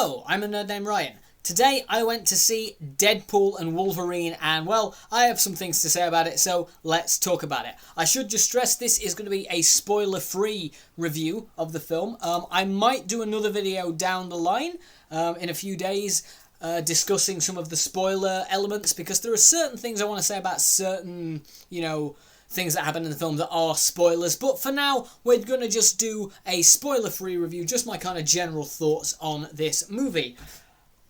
Hello, I'm a nerd named Ryan. Today I went to see Deadpool and Wolverine and, well, I have some things to say about it, so let's talk about it. I should just stress this is going to be a spoiler-free review of the film. I might do another video down the line in a few days discussing some of the spoiler elements, because there are certain things I want to say about certain, things that happen in the film that are spoilers. But for now, we're going to just do a spoiler-free review, just my kind of general thoughts on this movie.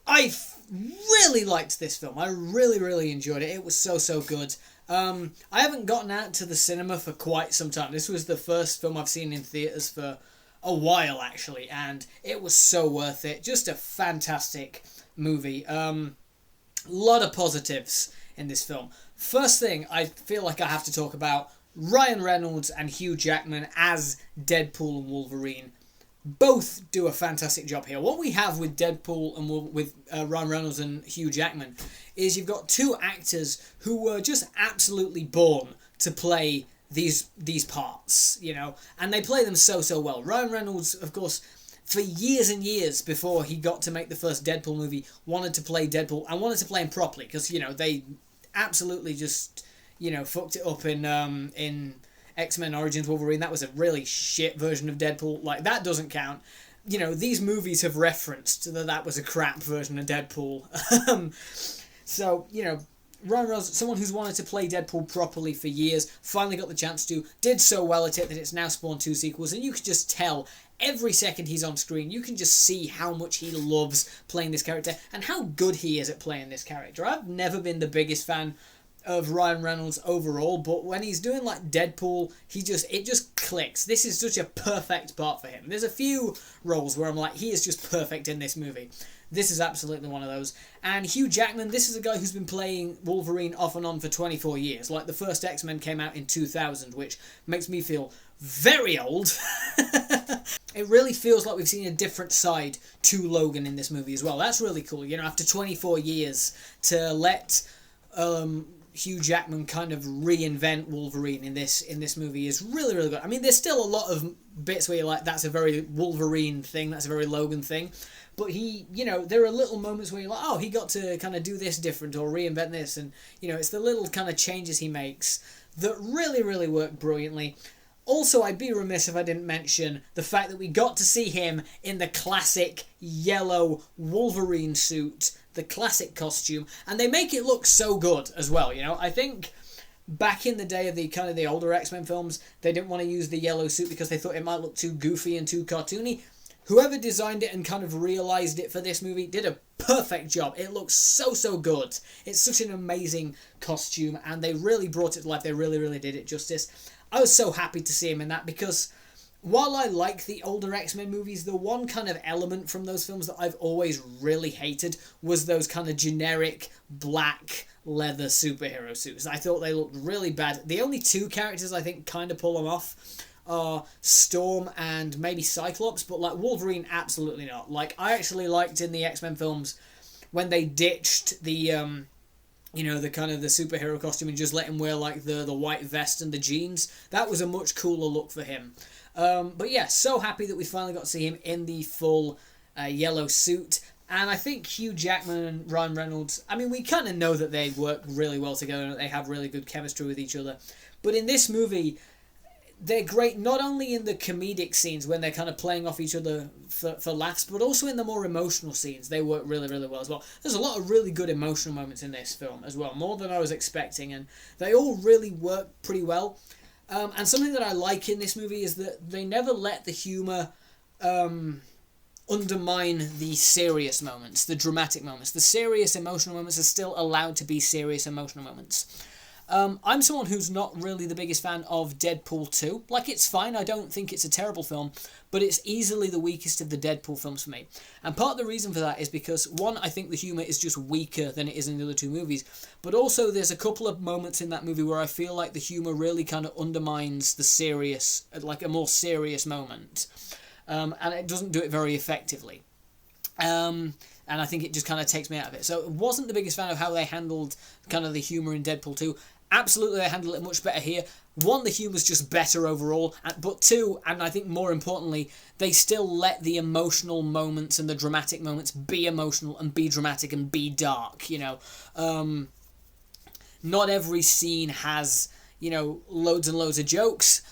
I really liked this film. I really enjoyed it. It was so good. I haven't gotten out to the cinema for quite some time. This was the first film I've seen in theatres for a while, actually, and it was so worth it. Just a fantastic movie. Lot of positives in this film. First thing I feel like I have to talk about, Ryan Reynolds and Hugh Jackman as Deadpool and Wolverine. Both do a fantastic job here. What we have with Deadpool and with Ryan Reynolds and Hugh Jackman is you've got two actors who were just absolutely born to play these parts, and they play them so well. Ryan Reynolds, of course, for years and years before he got to make the first Deadpool movie, wanted to play Deadpool and wanted to play him properly, because they absolutely just fucked it up in X-Men Origins Wolverine. That was a really shit version of Deadpool. Like, that doesn't count. These movies have referenced that was a crap version of Deadpool. So, Ryan Reynolds, someone who's wanted to play Deadpool properly for years, finally got the chance to, did so well at it that it's now spawned 2 sequels, and you could just tell every second he's on screen, you can just see how much he loves playing this character and how good he is at playing this character. I've never been the biggest fan of Ryan Reynolds overall, but when he's doing like Deadpool, it just clicks. This is such a perfect part for him. There's a few roles where I'm like, he is just perfect in this movie. This is absolutely one of those. And Hugh Jackman, this is a guy who's been playing Wolverine off and on for 24 years. Like, the first X-Men came out in 2000, which makes me feel very old. It really feels like we've seen a different side to Logan in this movie as well. That's really cool. After 24 years, to let Hugh Jackman kind of reinvent Wolverine in this movie is really good. I mean, there's still a lot of bits where you're like, that's a very Wolverine thing, that's a very Logan thing. But there are little moments where you're like, oh, he got to kind of do this different or reinvent this. And, it's the little kind of changes he makes that really work brilliantly. Also, I'd be remiss if I didn't mention the fact that we got to see him in the classic yellow Wolverine suit, the classic costume, and they make it look so good as well. I think back in the day of the older X-Men films, they didn't want to use the yellow suit because they thought it might look too goofy and too cartoony. Whoever designed it and kind of realised it for this movie did a perfect job. It looks so good. It's such an amazing costume, and they really brought it to life. They really did it justice. I was so happy to see him in that, because while I like the older X-Men movies, the one kind of element from those films that I've always really hated was those kind of generic black leather superhero suits. I thought they looked really bad. The only two characters I think kind of pull them off are Storm and maybe Cyclops, but like Wolverine, absolutely not. Like, I actually liked in the X-Men films when they ditched the the kind of the superhero costume and just let him wear like the white vest and the jeans. That was a much cooler look for him. But yeah, so happy that we finally got to see him in the full yellow suit. And I think Hugh Jackman and Ryan Reynolds, I mean, we kind of know that they work really well together and that they have really good chemistry with each other. But in this movie, they're great not only in the comedic scenes when they're kind of playing off each other for laughs, but also in the more emotional scenes. They work really well as well. There's a lot of really good emotional moments in this film as well, more than I was expecting, and they all really work pretty well. And something that I like in this movie is that they never let the humour undermine the serious moments, the dramatic moments. The serious emotional moments are still allowed to be serious emotional moments. I'm someone who's not really the biggest fan of Deadpool 2. Like, it's fine, I don't think it's a terrible film, but it's easily the weakest of the Deadpool films for me. And part of the reason for that is because, one, I think the humour is just weaker than it is in the other two movies, but also there's a couple of moments in that movie where I feel like the humour really kind of undermines the serious, like a more serious moment. And it doesn't do it very effectively. And I think it just kind of takes me out of it. So I wasn't the biggest fan of how they handled kind of the humour in Deadpool 2. Absolutely, they handle it much better here. One, the humour's just better overall, but two, and I think more importantly, they still let the emotional moments and the dramatic moments be emotional and be dramatic and be dark, you know. Not every scene has, you know, loads and loads of jokes.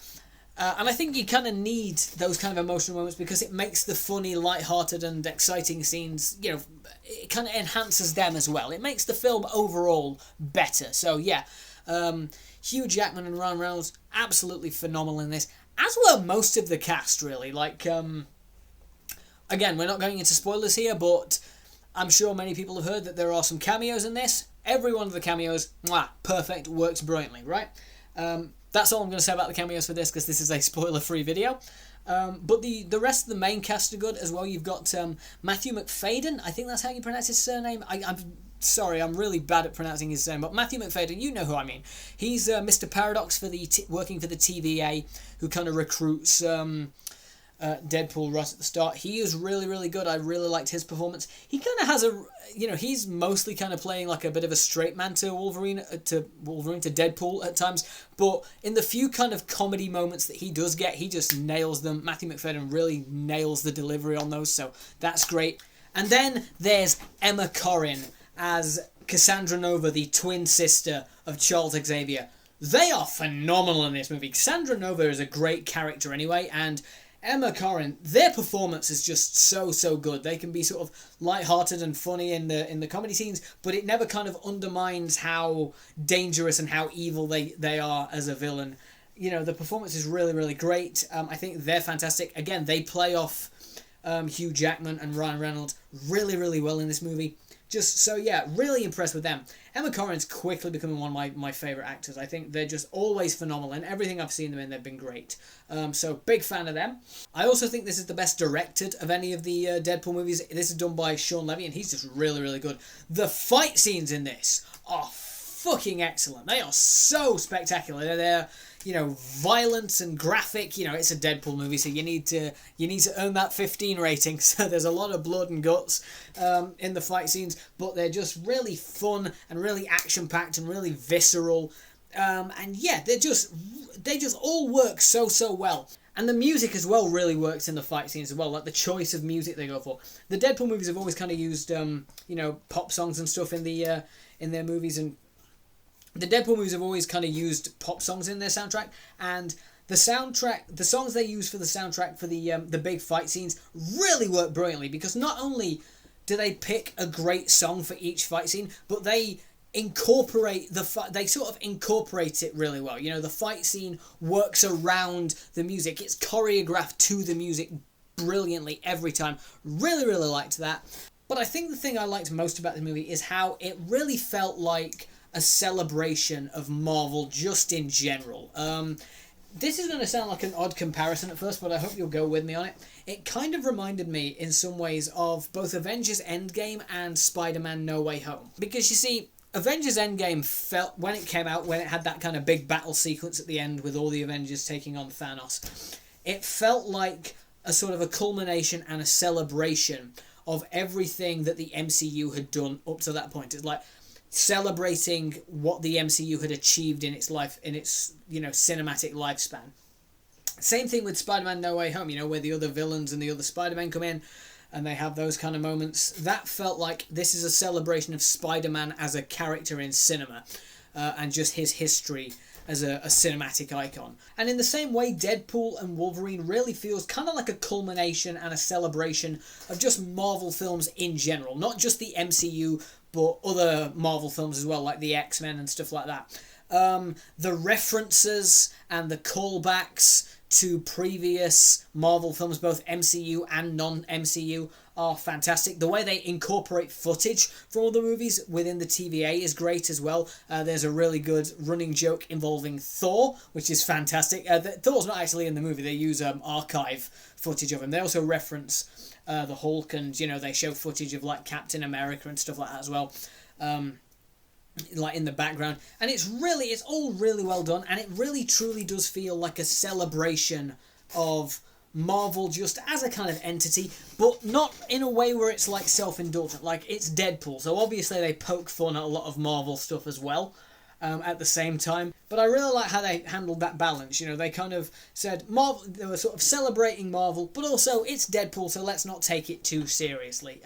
And I think you kind of need those kind of emotional moments because it makes the funny, light-hearted and exciting scenes, you know, it kind of enhances them as well. It makes the film overall better. So, yeah, Hugh Jackman and Ryan Reynolds, absolutely phenomenal in this. As were most of the cast, really. Like, again, we're not going into spoilers here, but I'm sure many people have heard that there are some cameos in this. Every one of the cameos, perfect, works brilliantly, right? That's all I'm going to say about the cameos for this, because this is a spoiler-free video. But the rest of the main cast are good as well. You've got Matthew Macfadyen. I think that's how you pronounce his surname. I'm sorry, I'm really bad at pronouncing his name. But Matthew Macfadyen, you know who I mean. He's Mr. Paradox for the working for the TVA, who kind of recruits Deadpool right at the start. He is really, really good. I really liked his performance. He kind of has a, you know, he's mostly kind of playing like a bit of a straight man to Wolverine, to Deadpool at times. But in the few kind of comedy moments that he does get, he just nails them. Matthew Macfadyen really nails the delivery on those, so that's great. And then there's Emma Corrin as Cassandra Nova, the twin sister of Charles Xavier. They are phenomenal in this movie. Cassandra Nova is a great character anyway, and Emma Corrin, their performance is just so good. They can be sort of light-hearted and funny in the comedy scenes, but it never kind of undermines how dangerous and how evil they are as a villain. You know, the performance is really, really great. I think they're fantastic. Again, they play off Hugh Jackman and Ryan Reynolds really, really well in this movie. Just, so yeah, really impressed with them. Emma Corrin's quickly becoming one of my favourite actors. I think they're just always phenomenal, and everything I've seen them in, they've been great. So, big fan of them. I also think this is the best directed of any of the Deadpool movies. This is done by Sean Levy, and he's just really, really good. The fight scenes in this are fucking excellent. They are so spectacular. They're, you know, violent and graphic. You know, it's a Deadpool movie, so you need to earn that 15 rating. So there's a lot of blood and guts in the fight scenes, but they're just really fun and really action-packed and really visceral. And yeah, they just all work so well. And the music as well really works in the fight scenes as well, like the choice of music they go for. The Deadpool movies have always kind of used, you know, pop songs and stuff in their movies, and the Deadpool movies have always kind of used pop songs in their soundtrack, and the songs they use for the soundtrack for the big fight scenes really work brilliantly, because not only do they pick a great song for each fight scene, but they incorporate they sort of incorporate it really well. You know, the fight scene works around the music. It's choreographed to the music brilliantly every time. Really, really liked that. But I think the thing I liked most about the movie is how it really felt like a celebration of Marvel just in general. This is going to sound like an odd comparison at first, but I hope you'll go with me on it. It kind of reminded me in some ways of both Avengers Endgame and Spider-Man No Way Home. Because you see, Avengers Endgame felt, when it came out, when it had that kind of big battle sequence at the end with all the Avengers taking on Thanos, it felt like a sort of a culmination and a celebration of everything that the MCU had done up to that point. It's like celebrating what the MCU had achieved in its life, in its, you know, cinematic lifespan. Same thing with Spider-Man No Way Home, you know, where the other villains and the other Spider-Men come in and they have those kind of moments. That felt like this is a celebration of Spider-Man as a character in cinema, and just his history as a cinematic icon. And in the same way, Deadpool and Wolverine really feels kind of like a culmination and a celebration of just Marvel films in general. Not just the MCU, but other Marvel films as well, like the X-Men and stuff like that. The references and the callbacks to previous Marvel films, both MCU and non-MCU, are fantastic. The way they incorporate footage from other movies within the TVA is great as well. There's a really good running joke involving Thor, which is fantastic. Thor's not actually in the movie. They use archive footage of him. They also reference the Hulk, and, you know, they show footage of, like, Captain America and stuff like that as well. Like in the background, and it's all really well done, and it really truly does feel like a celebration of Marvel just as a kind of entity, but not in a way where it's like self-indulgent. Like, it's Deadpool, so obviously they poke fun at a lot of Marvel stuff as well, at the same time. But I really like how they handled that balance. You know, they kind of said Marvel, they were sort of celebrating Marvel, but also it's Deadpool, so let's not take it too seriously.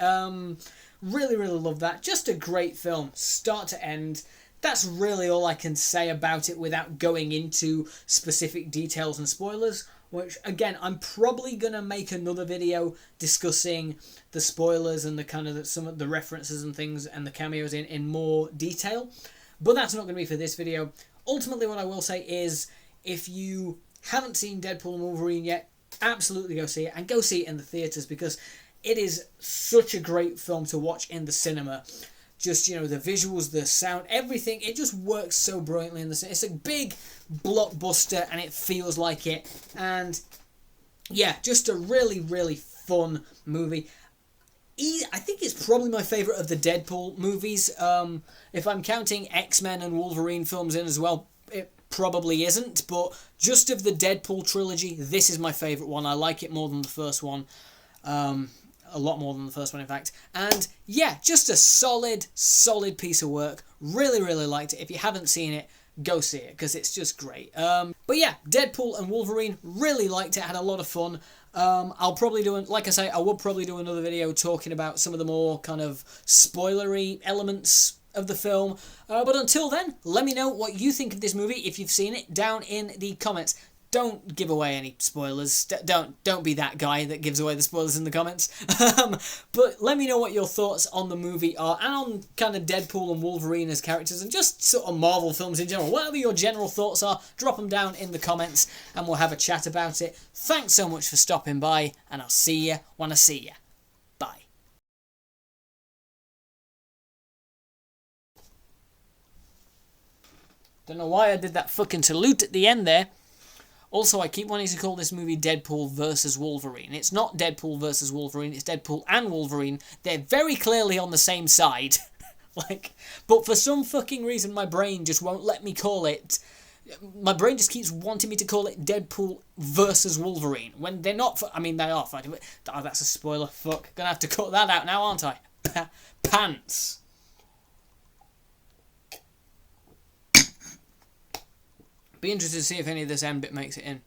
Really, really love that. Just a great film, start to end. That's really all I can say about it without going into specific details and spoilers, which, again, I'm probably going to make another video discussing the spoilers and the kind of some of the references and things and the cameos in more detail. But that's not going to be for this video. Ultimately, what I will say is, if you haven't seen Deadpool and Wolverine yet, absolutely go see it, and go see it in the theatres, because it is such a great film to watch in the cinema. Just, you know, the visuals, the sound, everything, it just works so brilliantly in the cinema. It's a big blockbuster, and it feels like it. And, yeah, just a really, really fun movie. I think it's probably my favourite of the Deadpool movies. If I'm counting X-Men and Wolverine films in as well, it probably isn't. But just of the Deadpool trilogy, this is my favourite one. I like it more than the first one. A lot more than the first one, in fact. And yeah, just a solid piece of work. Really, really liked it. If you haven't seen it, go see it, because it's just great. But yeah, Deadpool and Wolverine, really liked it. Had a lot of fun. I'll probably do, like I say, I will probably do another video talking about some of the more kind of spoilery elements of the film. But until then, let me know what you think of this movie, if you've seen it, down in the comments. Don't give away any spoilers. Don't be that guy that gives away the spoilers in the comments. But let me know what your thoughts on the movie are, and on kind of Deadpool and Wolverine as characters, and just sort of Marvel films in general. Whatever your general thoughts are, drop them down in the comments, and we'll have a chat about it. Thanks so much for stopping by, and I'll see you when I see you. Bye. Don't know why I did that fucking salute at the end there. Also, I keep wanting to call this movie Deadpool versus Wolverine. It's not Deadpool versus Wolverine, it's Deadpool and Wolverine. They're very clearly on the same side. But for some fucking reason, my brain just won't let me call it. My brain just keeps wanting me to call it Deadpool versus Wolverine. When they're not, I mean, they are fighting. Oh, that's a spoiler, fuck. Gonna have to cut that out now, aren't I? Pants. Be interested to see if any of this end bit makes it in.